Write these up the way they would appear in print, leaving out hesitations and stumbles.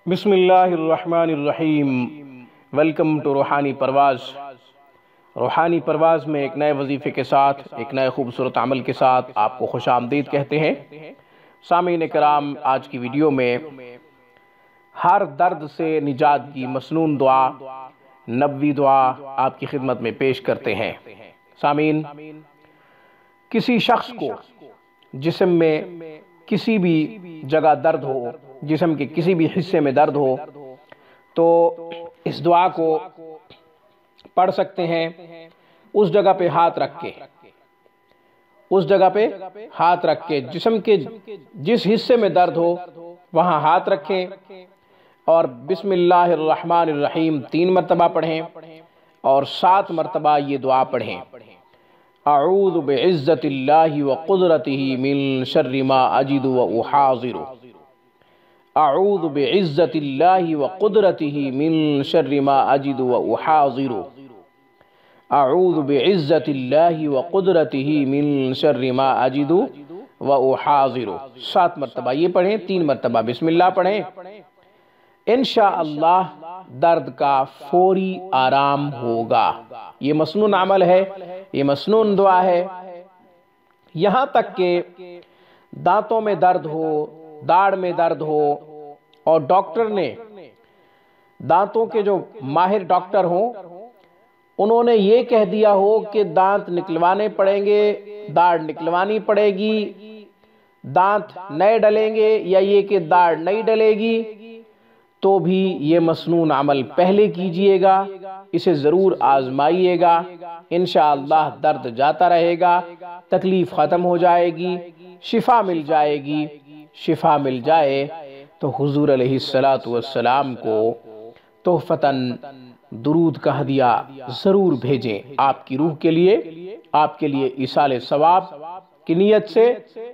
बिस्मिल्लाहिर्रहमानिर्रहीम। Welcome to रूहानी परवाज़। रूहानी परवाज़ में एक नए वजीफ़े के साथ, एक नए खूबसूरत अमल के साथ आपको खुश आमदीद कहते हैं। सामीन कराम, आज की वीडियो में हर दर्द से निजात की मसनून दुआ, नबवी दुआ आपकी खिदमत में पेश करते हैं। सामीन, किसी शख्स को जिस्म में किसी भी जगह दर्द हो, जिस्म के किसी भी हिस्से में दर्द हो, तो इस दुआ को पढ़ सकते हैं। उस जगह पे हाथ रख के, उस जगह पे हाथ रख के जिस्म के जिस हिस्से में दर्द हो वहाँ हाथ रखें और बिस्मिल्लाहिर्रहमानिर्रहीम 3 मरतबा पढ़ें और 7 मरतबा ये दुआ पढ़ें। अऊज़ु बिइज़्ज़तिल्लाहि व क़ुदरतिही मिन शर्रि मा अजिदु व उहाज़िरु। अऊज़ु बिइज़्ज़तिल्लाहि व क़ुदरतिही मिन शर्रि मा अजिदु व उहाज़िरु। अऊज़ु बिइज़्ज़तिल्लाहि व क़ुदरतिही मिन शर्रि मा अजिदु व उहाज़िरु। 7 मरतबा ये पढ़ें, 3 मरतबा बिस्मिल्लाह पढ़ें। इंशाअल्लाह दर्द का फौरी आराम होगा। ये मसनून अमल है, ये मसनून दुआ है। यहाँ तक के दांतों में दर्द हो, दाढ़ में दर्द हो और डॉक्टर ने, दांतों के जो माहिर डॉक्टर हों, उन्होंने ये कह दिया हो कि दांत निकलवाने पड़ेंगे, दाढ़ निकलवानी पड़ेगी, दांत नए डलेंगे या ये कि दाढ़ नहीं डलेगी, तो भी ये मसनून अमल पहले कीजिएगा। इसे ज़रूर आजमाइएगा। इंशाअल्लाह दर्द जाता रहेगा, तकलीफ़ ख़त्म हो जाएगी, शिफा मिल जाएगी। शिफा मिल जाए तो हुज़ूर अलैहिस्सलातु वस्सलाम को तोहफ़तन दुरूद का हदिया ज़रूर भेजें। आपकी रूह के लिए, आपके लिए इसाले सवाब की नीयत से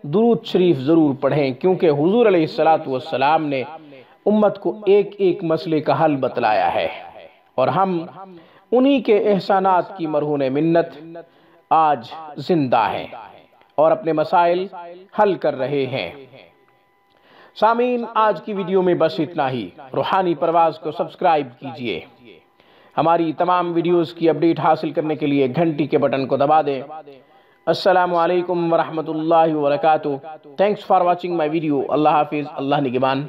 दुरूद शरीफ ज़रूर पढ़ें, क्योंकि हुज़ूर अलैहिस्सलातु वस्सलाम ने उम्मत को एक एक मसले का हल बतलाया है और हम उन्हीं के एहसानात की मरहून मिन्नत आज जिंदा हैं और अपने मसाइल हल कर रहे हैं। सामीन, आज की वीडियो में बस इतना ही। रूहानी परवाज़ को सब्सक्राइब कीजिए। हमारी तमाम वीडियोस की अपडेट हासिल करने के लिए घंटी के बटन को दबा दें। अस्सलामु अलैकुम व रहमतुल्लाहि व बरकातुहू। Thanks for watching my video. अल्लाह हाफिज़, अल्लाह निगहबान।